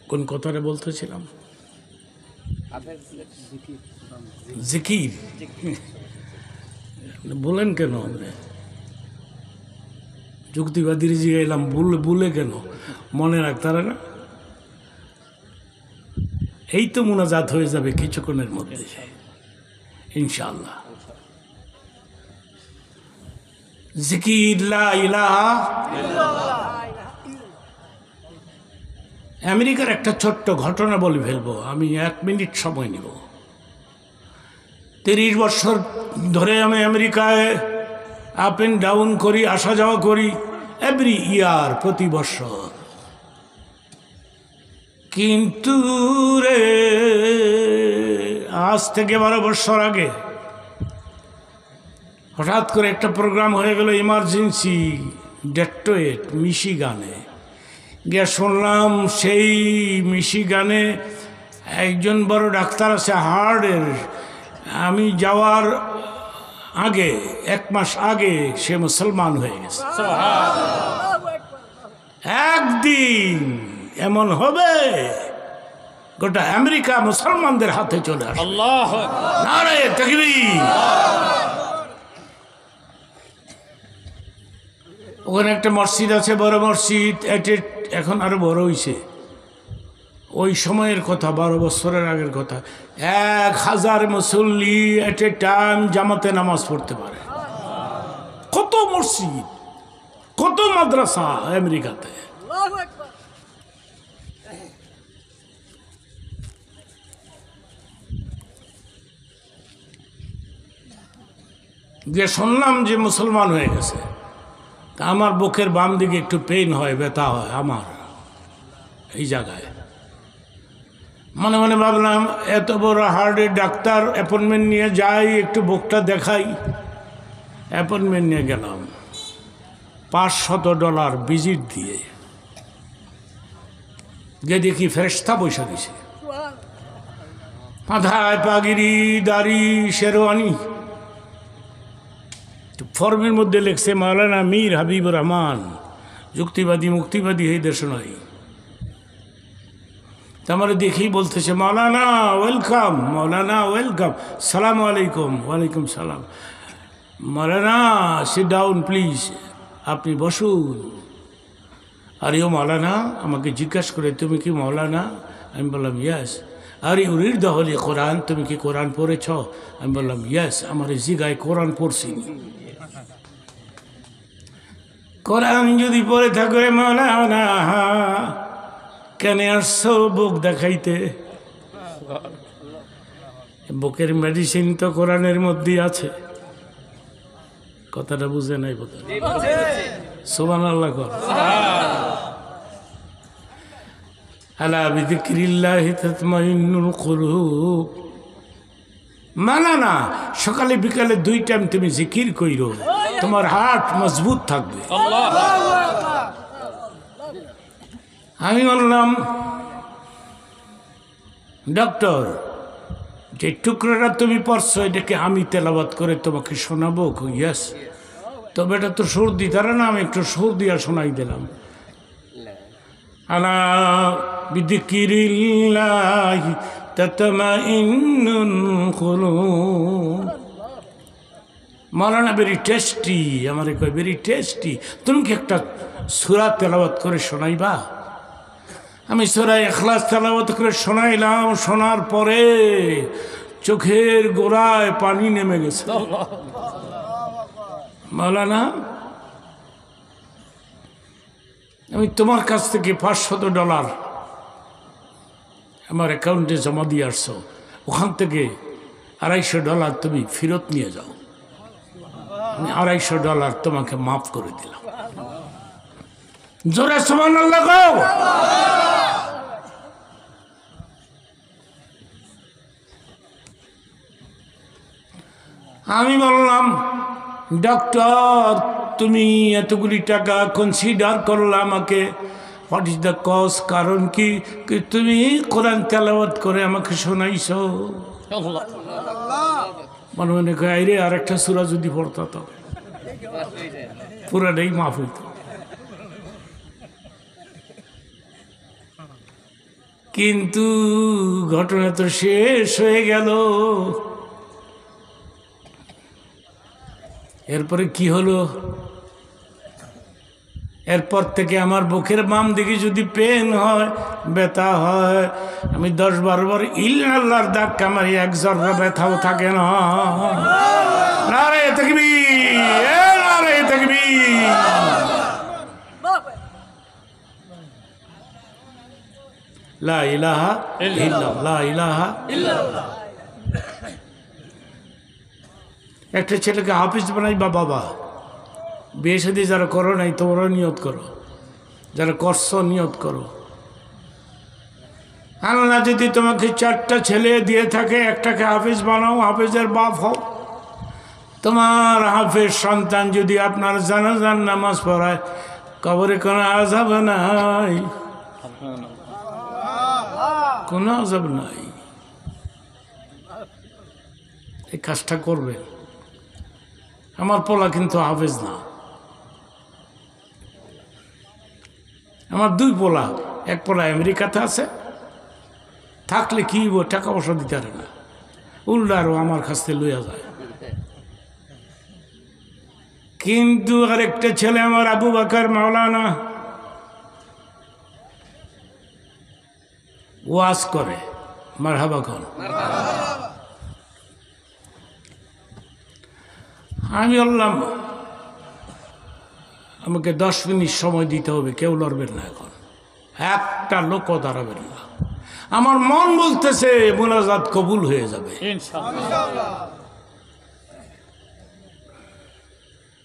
কোন কথাটা বলতেছিলাম? জিকির বলেন কেন? যুক্তিবাদীর জিগাইলাম বলে কেন, মনে রাখতারা না? এই তো মুনাজাত হয়ে যাবে কিছুক্ষণের মধ্যে ইনশাআল্লাহ। জিকির লা ইলাহা। আমেরিকার একটা ছোট্ট ঘটনা বলে ফেলবো, আমি 1 মিনিট সময় নিব। 30 বছর ধরে আমি আমেরিকায় আপ অ্যান্ড ডাউন করি, আসা যাওয়া করি, এভরি ইয়ার, প্রতি বছর। কিন্তু রে আজ থেকে 12 বছর আগে হঠাৎ করে একটা প্রোগ্রাম হয়ে গেল ইমার্জেন্সি ডেট্রয়েট মিশিগানে। গিয়ে শুনলাম সেই মিশিগানে একজন বড় ডাক্তার আছে হার্টের। আমি যাওয়ার আগে 1 মাস আগে সে মুসলমান হয়ে গেছে। একদিন এমন হবে গোটা আমেরিকা মুসলমানদের হাতে চলে আসবে। আল্লাহু আকবার। নারে তাকবীর। ওখানে একটা মসজিদ আছে, বড় মসজিদ, এখন আরো বড় হইছে। ওই সময়ের কথা, 12 বছরের আগের কথা। 1000 মুসল্লি এট এ টাইম জামাতে নামাজ পড়তে পারে। কত মসজিদ, কত মাদ্রাসা আমেরিকাতে। যে শুনলাম যে মুসলমান হয়ে গেছে, তা আমার বুকের বাম দিকে একটু পেইন হয়, ব্যথা হয় আমার এই জায়গায়। মনে মনে ভাবলাম এত বড় হার্টের ডাক্তার, অ্যাপয়েন্টমেন্ট নিয়ে যাই, একটু বুকটা দেখাই। অ্যাপয়েন্টমেন্ট নিয়ে গেলাম, $500 ভিজিট দিয়ে। গিয়ে দেখি ফেরেশতা বসে দিছে, মাথায় পাগড়ি, দাড়ি, শেরওয়ানি। ফর্মের মধ্যে লেখছে মাওলানা মীর হাবিবুর রহমান, যুক্তিবাদী মুক্তিবাদী এই দেশ নয়। আমার দেখেই বলতেছে মাওলানা ওয়েলকাম, মাওলানা ওয়েলকাম, সালাম আলাইকুম। ওয়ালাইকুম সালাম। মাওলানা সিট ডাউন প্লিজ, আপনি বসুন। আর ইউ মাওলানা আমাকে জিজ্ঞাসা করে তুমি কি মাওলানা? আমি বললাম ইয়েস। আর ইউরির দহলি কোরআন, তুমি কি কোরআন পড়েছ? আমি বললাম ইয়েস। আমার জিগায় কোরআন পড়ছিনি। কোরআন যদি পড়ে থাকে মাওলানা কেন আসছো বুক দেখাইতে? বুকের মেডিসিন তো কোরআনের মধ্যেই আছে। কথাটা বুঝে নাই বোধ হয়। সুবহানাল্লাহ কর। আলা বিযিকরিল্লাহি তাতমাইন্নুল কুলুব। মানা না, সকালে বিকালে 2 টাইম তুমি জিকির কইরো, তোমার হার্ট মজবুত থাকবে। আমি বললাম ডক্টর, যে টুকরোটা তুমি পড়ছো এটাকে আমি তেলাওয়াত করে তোমাকে শোনাবো? ইয়েস। তবে এটা তো সর্দি, তারা না, আমি একটু সুর দিয়া শোনাই দিলাম। আলা বিযিকরিল্লাহি তাতমাইন্নুল কুলুব। মাওলানা ভেরি টেস্টি, আমারে কয় ভেরি টেস্টি, তুমি কি একটা সূরা তেলাওয়াত করে শোনাইবা? আমি সূরা ইখলাস তেলাওয়াত করে শোনাইলাম। শোনার পরে চোখের গোড়ায় পানি নেমে গেছে। মাওলানা আমি তোমার কাছ থেকে $500 আমার অ্যাকাউন্টে জমা দিয়ে আসছো, ওখান থেকে $250 তুমি ফেরত নিয়ে যাও। আমি $250 তোমাকে মাফ করে দিলাম। জোরে সুবহানাল্লাহ গো। আমি বললাম, ডক্টর তুমি এতগুলি টাকা কনসিডার করলে আমাকে, হোয়াট ইজ দ্য কজ, কারণ কি তুমি কোরআন তেলাওয়াত করে আমাকে শোনাইছো। মনে মনে কয় আইরে আর একটা সূরা যদি পড়তো তো পুরাটাই মাফ হইত। কিন্তু ঘটনা তো শেষ হয়ে গেল। এরপরে কি হলো, এরপর থেকে আমার বুকের বাম দিকে যদি পেন হয়, ব্যথা হয়, আমি 10-12 বার ইল্লাল্লাহর ধাক্কা মারি, এক জর্রা ব্যথাও থাকে না। নারে তাকবীর, নারে তাকবীর। লা ইলাহা ইল্লাল্লাহ, লা ইলাহা ইল্লাল্লাহ। একটা ছেলেকে হাফিজ বানাইবা বাবা, বিয়ে শাদী যারা করো নাই তোমরা নিয়ত করো, যারা করছো নিয়ত করো। আল্লাহ যদি তোমাকে 4টা ছেলে দিয়ে থাকে, একটাকে হাফিজ বানাও, হাফিজের বাপ হও। তোমার হাফিজ সন্তান যদি আপনার জানাজার নামাজ পড়ায়, কবরে কোনো আযাব নাই, কোনো আযাব নাই। এই কাজটা করবেন। আমার পোলা কিন্তু হাফেজ না, আমার 2 পোলা, এক পোলা আমেরিকাতে আছে, থাকলে কি টাকা পয়সা দিতে পারে না, উল্টা আরো আমার কাছ থেকে লইয়া যায়। কিন্তু আরেকটা ছেলে আমার আবু বকর মাওলানা, ওয়াজ করে, মারহাবা কোন। আমি বললাম আমাকে 10 মিনিট সময় দিতে হবে, কেউ লড়বেন না, এখন একটা লোকও দাঁড়াবেন না। আমার মন বলতেছে মোনাজাত কবুল হয়ে যাবে ইনশাআল্লাহ।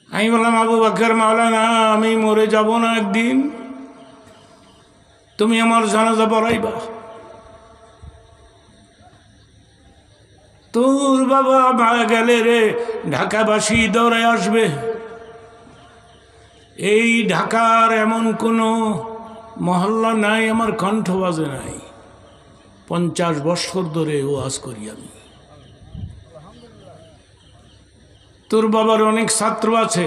আমি বললাম আবু বকর মাওলানা, আমি মরে যাব না একদিন, তুমি আমার জানাজা পড়াইবা। তোর বাবা মারা গেলে রে ঢাকাবাসী দৌড়ে আসবে। এই ঢাকার এমন কোনো মহল্লা নাই আমার কণ্ঠ বাজে নাই। 50 বছর ধরে ওয়াজ করি আমি। তোর বাবার অনেক ছাত্র আছে,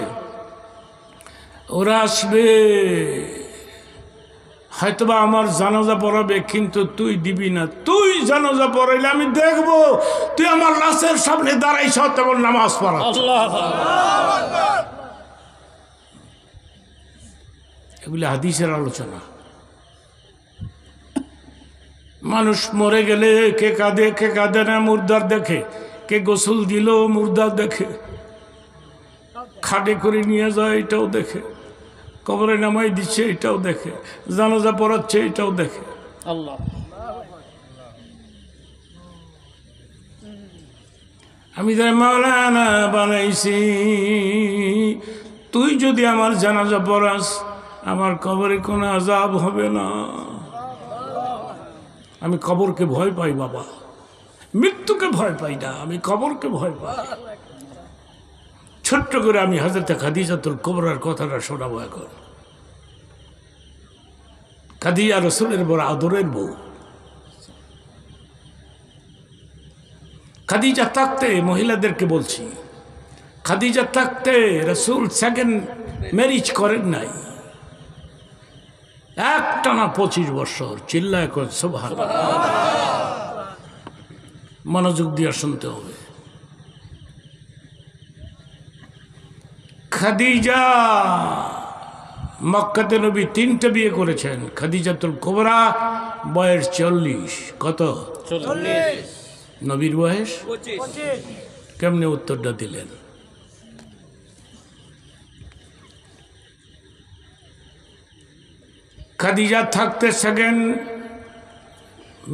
ওরা আসবে, হয়তোবা আমার জানাজা পড়াবে, কিন্তু তুই দিবি না। তুই জানাজা পড়াইলে আমি দেখবো তুই আমার লাশের সামনে দাঁড়াইছ, তেমন নামাজ পড়া। এগুলি হাদিসের আলোচনা। মানুষ মরে গেলে কে কাঁদে, কে কাঁদে না, মুর্দার দেখে, কে গোসল দিল মুর্দার দেখে, খাটে করে নিয়ে যায় এটাও দেখে, কবরে নামাই দিচ্ছে এটাও দেখে, জানাজা পড়াচ্ছে এটাও দেখে। আল্লাহ, আমি তাই মাওলানা বানাইছি, তুই যদি আমার জানাজা পড়াস আমার কবরে কোনো আযাব হবে না। আমি কবরকে ভয় পাই বাবা, মৃত্যুকে ভয় পাই না, আমি কবরকে ভয় পাই। ছোট্ট করে আমি হযরত খাদিজাতুল কুবরার কথাটা শোনাবো এখন। খাদিজা রাসূলের বড় আদরের বউ। খাদিজা থাকতে, মহিলাদেরকে বলছি, খাদিজা থাকতে রাসূল 2nd ম্যারেজ করেন নাই, একটানা 25 বছর। চিল্লায় করেন সুবহানাল্লাহ। মনোযোগ দিয়ে শুনতে হবে। খাদিজা মক্কাতে নবী 3টা বিয়ে করেছেন। খাদিজাতুল কুবরা বয়স 40। কত? 40। নবীর বয়স 25। কেমনে উত্তরটা দিলেন? খাদিজা থাকতে 2nd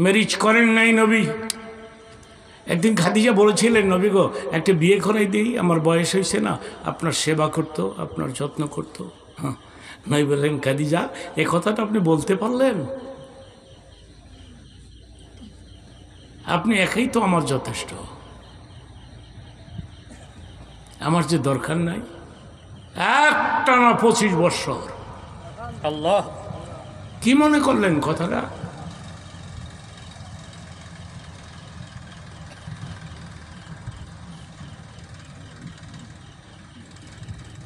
ম্যারেজ করেন নাই নবী। একদিন খাদিজা বলেছিলেন, নবী গো একটা বিয়ে করাই দিই, আমার বয়স হয়েছে না, আপনার সেবা করতো, আপনার যত্ন করতো। হ্যাঁ, নবী বললেন, খাদিজা এই কথাটা আপনি বলতে পারলেন? আপনি একাই তো আমার যথেষ্ট। আমার যে দরকার নাই, একটানা 25 বছর। আল্লাহ কি মনে করলেন কথাটা?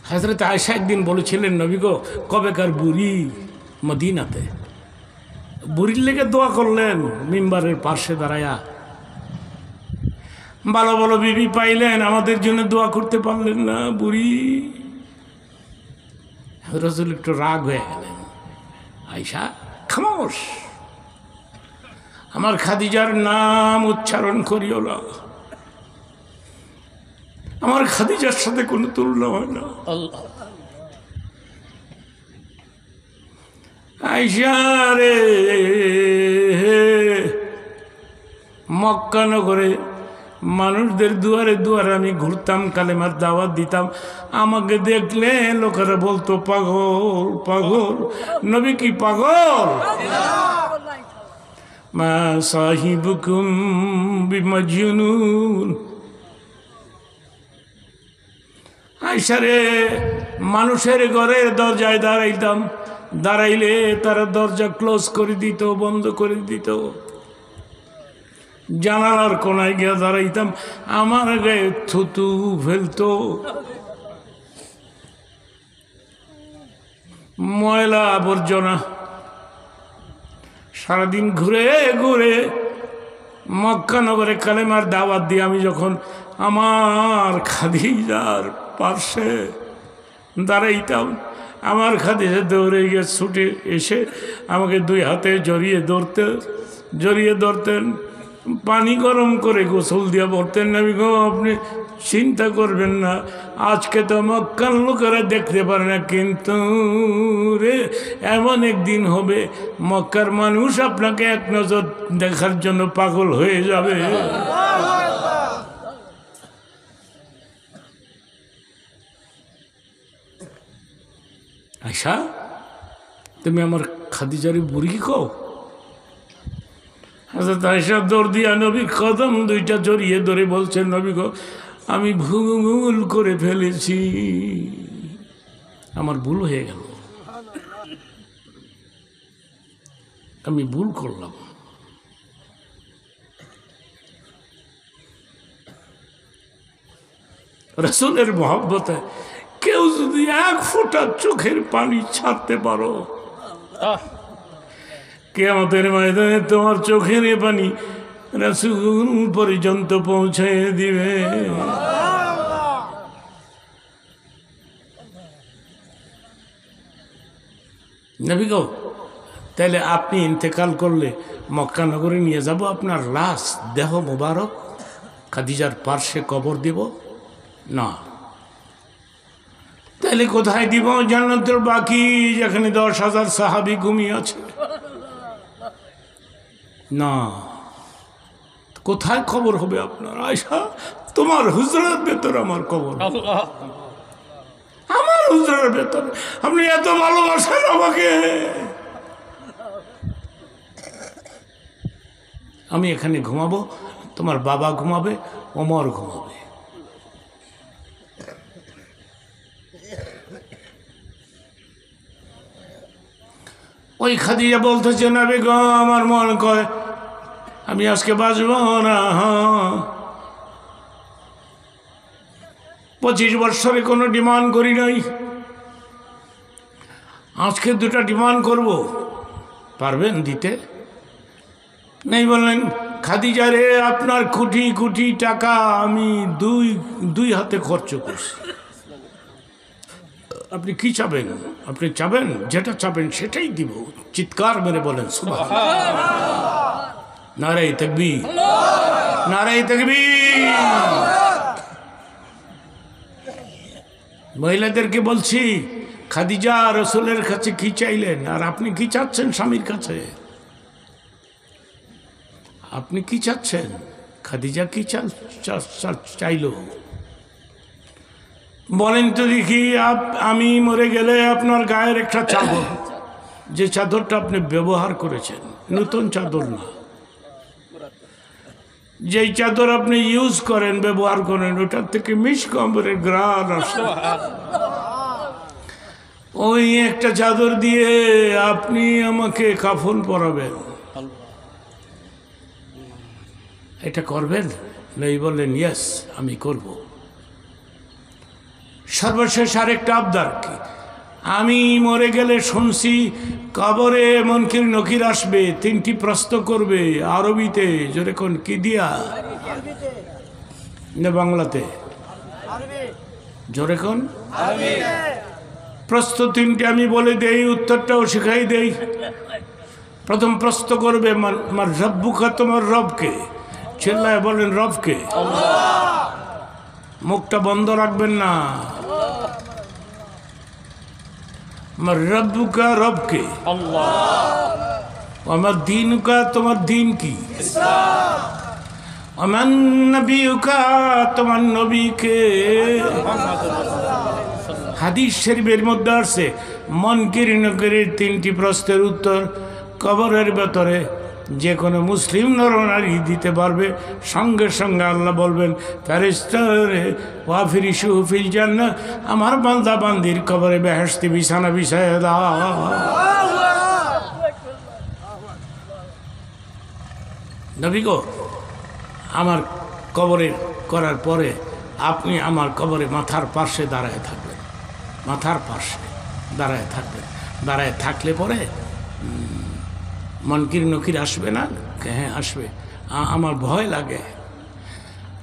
হযরত আয়েশা একদিন বলেছিলেন, নবী গো কবেকার বুড়ি মদিনাতে, বুড়ির লেগে দোয়া করলেন মিম্বারের পাশে দাঁড়ায়া। ভালো ভালো বিবি পাইলেন, আমাদের জন্য দোয়া করতে পারলেন না বুড়ি। রাসূল একটু রাগ হয়ে গেলেন, আয়েশা খামোশ, আমার খাদিজার নাম উচ্চারণ করিও না, আমার খাদিজার সাথে কোনো তুলনা হয় না। আল্লাহ আয়েশা রে, মক্কা নগরে মানুষদের দুয়ারে দুয়ারে আমি ঘুরতাম, কালেমার দাওয়াত দিতাম। আমাকে দেখলে লোকেরা বলতো পাগল পাগল। নবী কি পাগল? মা সাহিবুকুম বিমাজনুন। আয়েশা রে, মানুষের ঘরের দরজায় দাঁড়াইতাম, দাঁড়াইলে তারা দরজা ক্লোজ করে দিত, বন্ধ করে দিত। জানালার কোনায় গিয়ে দাঁড়াইতাম, আমার গায়ে থুতু ফেলতো, ময়লা আবর্জনা। সারাদিন ঘুরে ঘুরে মক্কা নগরে কালেমার দাওয়াত দিয়ে আমি যখন আমার খাদিজার পাশে দাঁড়াইতাম, আমার খাদিজা দৌড়ে গিয়ে ছুটে এসে আমাকে 2 হাতে জড়িয়ে ধরতেন, পানি গরম করে গোসল দিয়ে বলতেন, নবী গো আপনি চিন্তা করবেন না, আজকে তো মক্কার লোকেরা দেখতে পারে না, কিন্তু রে এমন একদিন হবে মক্কার মানুষ আপনাকে এক নজর দেখার জন্য পাগল হয়ে যাবে। আয়েশা, তুমি আমার খাদিজারি বুড়ি কও? হযরত আয়েশা দৌড় দিয়া নবীর কদম 2টা জড়িয়ে ধরে বলছেন, নবী গো আমি ভুল করে ফেলেছি, আমার ভুল হয়ে গেল, আমি ভুল করলাম। রাসূলের মহব্বতে কেউ যদি 1 ফোঁটা চোখের পানি ছাড়তে পারো, কিয়ামতের ময়দানে তোমার চোখের পানি রাসূল পর্যন্ত পৌঁছে দিবে। নবী গো, তাহলে আপনি ইন্তেকাল করলে মক্কা নগরে নিয়ে যাব আপনার লাশ, দেহ মোবারক খাদিজার পার্শ্বে কবর দিব না? তাহলে কোথায় দিব? জান্নাতের বাকি যেখানে 10,000 সাহাবী ঘুমিয়ে আছে। না, কোথায় খবর হবে আপনার? আয়েশা, তোমার হুজরার ভেতর আমার কবর, আল্লাহ আমার হুজরার ভেতর। আপনি এত ভালোবাসেন আমাকে, আমি এখানে ঘুমাবো, তোমার বাবা ঘুমাবে, ওমর ঘুমাবে। ওই খাদিজা বলতেছে, নবী গো আমার মন কয় আমি আজকে বাঁচব না। 25 বছরে কোনো ডিমান্ড করি নাই, আজকে 2টা ডিমান্ড করব, পারবেন দিতে? নেই বললেন, খাদিজা রে আপনার কোটি কোটি টাকা আমি দুই হাতে খরচ করছি, আপনি কি চাবেন? আপনি চাবেন যেটা চাবেন সেটাই দিব। চিৎকার মেরে বলেন সুবহানাল্লাহ, নারে তাকবীর, নারে তাকবীর। মহিলাদেরকে বলছি, খাদিজা রাসূলের কাছে কি চাইলেন আর আপনি কি চাচ্ছেন স্বামীর কাছে? আপনি কি চাচ্ছেন? খাদিজা কি চাইলো বলেন তো দেখি। আমি মরে গেলে আপনার গায়ের একটা চাদর, যে চাদরটা আপনি ব্যবহার করেছেন, নতুন চাদর না, যেই চাদর আপনি ইউজ করেন, ব্যবহার করেন, ওটার থেকে মিষ্ক আম্বরের ঘ্রাণ আসে। ওই একটা চাদর দিয়ে আপনি আমাকে কাফন পরাবেন, এটা করবেন? নবী বললেন ইয়েস, আমি করব। সর্বশেষ আরেকটা আবদার কি, আমি মরে গেলে শুনছি কবরে মুনকির নকির আসবে, 3টি প্রশ্ন করবে আরবিতে। জোরে কোন কি দিয়া না বাংলাতে? জোরে কোন। প্রশ্ন 3টি আমি বলে দেই, উত্তরটাও শিখাই দেই। প্রথম প্রশ্ন করবে মার রব্বুকা, তোমার রবকে? চিল্লায় বলেন রবকে। মুখটা বন্ধ রাখবেন না। আমার রব্বুকা, রবকে। আমার দিনুকা, তোমার দিন কি? আমার নবীকা, তোমার নবীকে। হাদিস শরীফের মধ্যে আছে মুনকির নকিরের 3টি প্রশ্নের উত্তর কবরের ভেতরে যে কোনো মুসলিম নরনারী দিতে পারবে। সঙ্গে সঙ্গে আল্লাহ বলবেন ফেরেশতারে ওয়াফিরিশু ফিল জান্নাহ, আমার বান্দা বান্দির কবরে বেহেশতি বিছানা বিছায়া দাও। নবী গো, আমার কবরে করার পরে আপনি আমার কবরে মাথার পাশে দাঁড়ায় থাকবেন, মাথার পাশে দাঁড়ায় থাকবেন। দাঁড়ায় থাকলে পরে মুনকির নকির আসবে না? হ্যাঁ আসবে। আমার ভয় লাগে।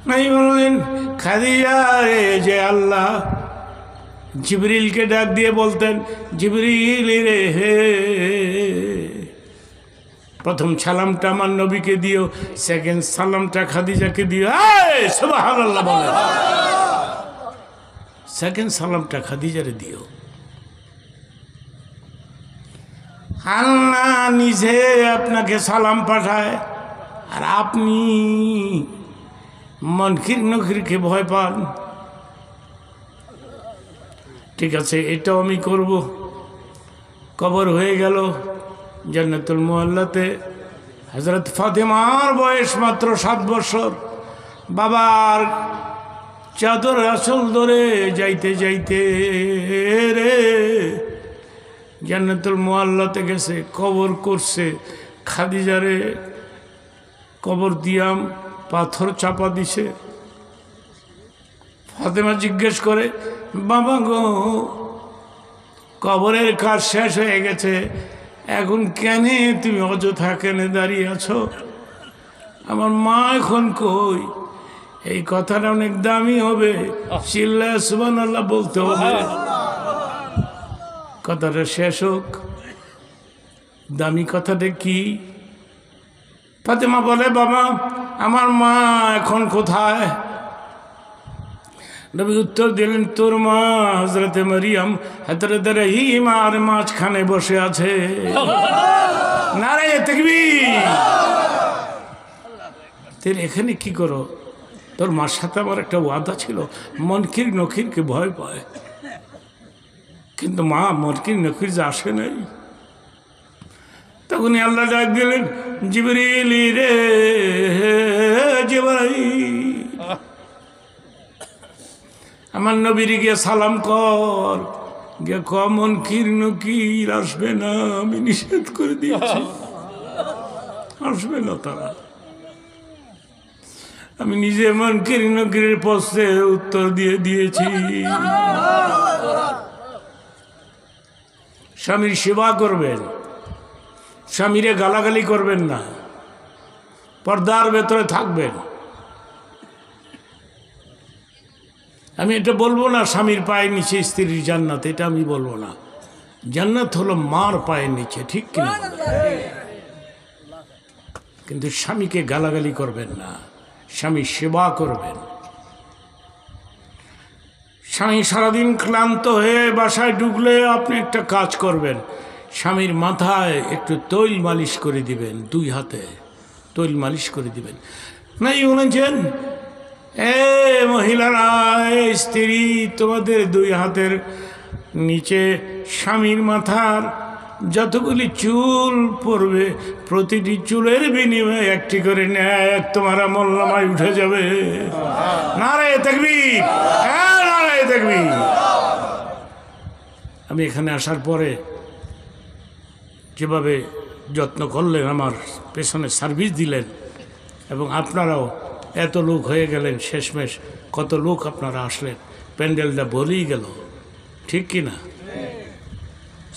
নবী বললেন খাদিজা রে, যে আল্লাহ জিবরিলকে ডাক দিয়ে বলতেন জিবরিল রে, হে প্রথম সালামটা আমার নবীকে দিও, সেকেন্ড সালামটা খাদিজাকে দিও। সুবহানাল্লাহ বলেন। সেকেন্ড সালামটা খাদিজারে দিও। আল্লাহ নিজে আপনাকে সালাম পাঠায়, আর আপনি মুনকির নকিরকে ভয় পান। ঠিক আছে, এটাও আমি করব। কবর হয়ে গেল জান্নাতুল মুআল্লাতে। হযরত ফাতেমার বয়স মাত্র 7 বছর। বাবার চাদর আসল ধরে যাইতে যাইতে রে জান্নাতুল মুআল্লাতে গেছে, কবর করছে। খাদিজারে কবর দিয়াম পাথর চাপা দিছে। ফাতেমা জিজ্ঞেস করে বাবা গো, কবরের কাজ শেষ হয়ে গেছে, এখন কেন তুমি অযথা কেন দাঁড়িয়ে আছো? আমার মা এখন কই? এই কথাটা অনেক দামি হবে, চিল্লায় সুবহানাল্লাহ বলতে হবে। কথাটা শেষ হোক। দামি কথাটা কি? ফাতেমা বলে বাবা, আমার মা এখন কোথায়? নবী উত্তর দিলেন তোর মা হযরতে মারিয়াম হযরত রহিম আর মাঝখানে বসে আছে। নারে তাকবীর। তুই এখানে কি করো? তোর মার সাথে আমার একটা ওয়াদা ছিল, মুনকির নকিরকে ভয় পায়, কিন্তু মা মুনকির নকির যে আসে নাই। তখনই আল্লাহ ডাক দিলেন জিবরিল রে, জিবরাইল আমার নবীর গিয়ে সালাম কর, গিয়ে ক মুনকির নকির আসবে না, আমি নিষেধ করে দিয়েছি, আসবে না তারা। আমি নিজে মুনকির নকিরের প্রশ্নে উত্তর দিয়ে দিয়েছি। স্বামীর সেবা করবেন, স্বামীরে গালাগালি করবেন না, পর্দার ভেতরে থাকবেন। আমি এটা বলবো না স্বামীর পায়ের নিচে স্ত্রীর জান্নাত, এটা আমি বলবো না। জান্নাত হলো মার পায়ের নিচে, ঠিক কিনা? কিন্তু স্বামীকে গালাগালি করবেন না, স্বামীর সেবা করবেন। স্বামী সারাদিন ক্লান্ত হয়ে বাসায় ঢুকলে আপনি একটা কাজ করবেন, স্বামীর মাথায় একটু তৈল মালিশ করে দিবেন, 2 হাতে তৈল মালিশ করে দিবেন। নাই বলেছেন এ মহিলারা, স্ত্রী, তোমাদের 2 হাতের নিচে স্বামীর মাথার যতগুলি চুল পড়বে প্রতিটি চুলের বিনিময়ে একটি করে ন্যায় তোমার আমলনামায় উঠে যাবে। নারায়ে তাকবীর, হ্যাঁ নারায়ে তাকবীর। আমি এখানে আসার পরে যেভাবে যত্ন করলেন, আমার পেছনে সার্ভিস দিলেন, এবং আপনারাও এত লোক হয়ে গেলেন, শেষমেশ কত লোক আপনারা আসলেন, প্যান্ডেলটা ভরেই গেল, ঠিক কি না?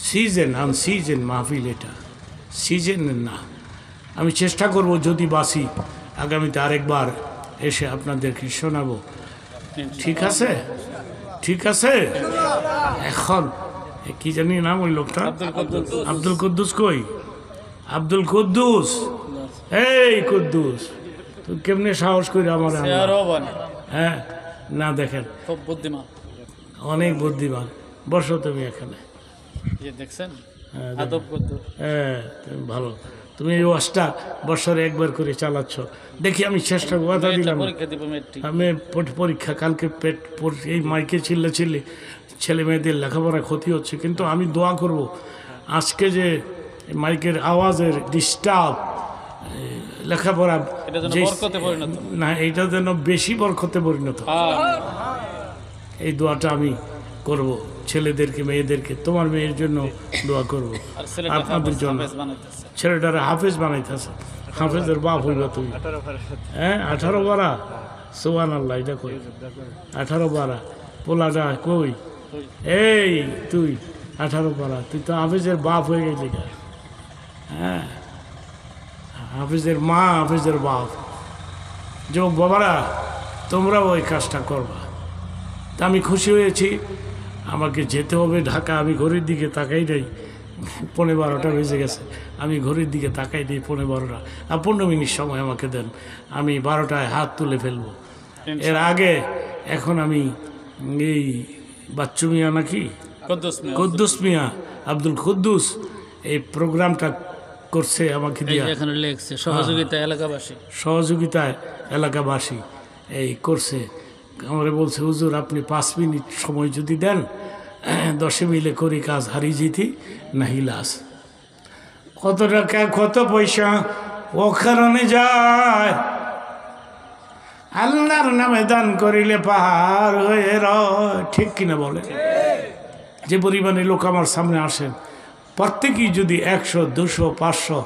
সিজন আনসিজন মাহফিল, এটা সিজনের না। আমি চেষ্টা করব যদি বাসি আগামীতে আরেকবার এসে আপনাদেরকে শোনাবো, ঠিক আছে? ঠিক আছে। এখন কি জানি নাম ওই লোকটা, আব্দুল কুদ্দুস। কই আব্দুল কুদ্দুস? এই কুদ্দুস, তুই কেমনে সাহস করে আমার? হ্যাঁ না, দেখেন খুব বুদ্ধিমান, অনেক বুদ্ধিমান। বসো তুমি এখানে। দেখছেন হ্যাঁ, আদব কুদ্দুস। হ্যাঁ তুমি ভালো, তুমি এই ওয়াজটা বছরে একবার করে চালাচ্ছ। দেখি আমি চেষ্টা কথা দিলাম। পরীক্ষা দিব মেট্রিক। আমি পরীক্ষা কালকে এই মাইকে চিল্লে ছেলে মেয়েদের লেখাপড়া ক্ষতি হচ্ছে, কিন্তু আমি দোয়া করব আজকে যে মাইকের আওয়াজের ডিস্টার্ব লেখাপড়া এটা যেন বরকতে পরিণত না, এইটা যেন বেশি বরকতে পরিণত। এই দোয়াটা আমি করব ছেলেদেরকে, মেয়েদেরকে। তোমার মেয়ের জন্য দোয়া করব, আর ছেলেটা আপনাদের জন্য। হাফেজ বানাইতেছে। ছেলেটারা হাফেজ বানাইতেছে, হাফেজের বাপ হইবা তুমি। হ্যাঁ 18 বারা, সুবহানাল্লাহ। এটা কই 18 বারা? পোলাটা কই? এই তুই 18 বারা, তুই তো হাফেজের বাপ হয়ে গেলি। হ্যাঁ হাফেজের মা, হাফেজের বাপ। যুবক বাবারা, তোমরাও ওই কাজটা করবা। তা আমি খুশি হয়েছি। আমাকে যেতে হবে ঢাকা। আমি ঘড়ির দিকে তাকাই নাই, 12:15 বেজে গেছে। আমি ঘড়ির দিকে তাকাই দিই 12:15। আর 15 মিনিট সময় আমাকে দেন, আমি 12টায় হাত তুলে ফেলবো। এর আগে এখন আমি এই বাচ্চু মিয়া নাকি কুদ্দুস মিয়া, আব্দুল কুদ্দুস, এই প্রোগ্রামটা করছে আমাকে দিয়া। এখানে লেখছে সহযোগিতা এলাকাবাসী, সহযোগিতায় এলাকাবাসী এই করছে। আমারে বলছে, হুজুর আপনি 5 মিনিট সময় যদি দেন, 10 মিলে করি কাজ, হারিয়ে যেতি নাহি লাস। কত টাকা কত পয়সা ও কারণে যায়, আল্লাহর নামে দান করিলে পাহাড় হয়ে রয়, ঠিক কিনা বলে? যে পরিমাণে লোক আমার সামনে আসেন, প্রত্যেকেই যদি 100, 200, 500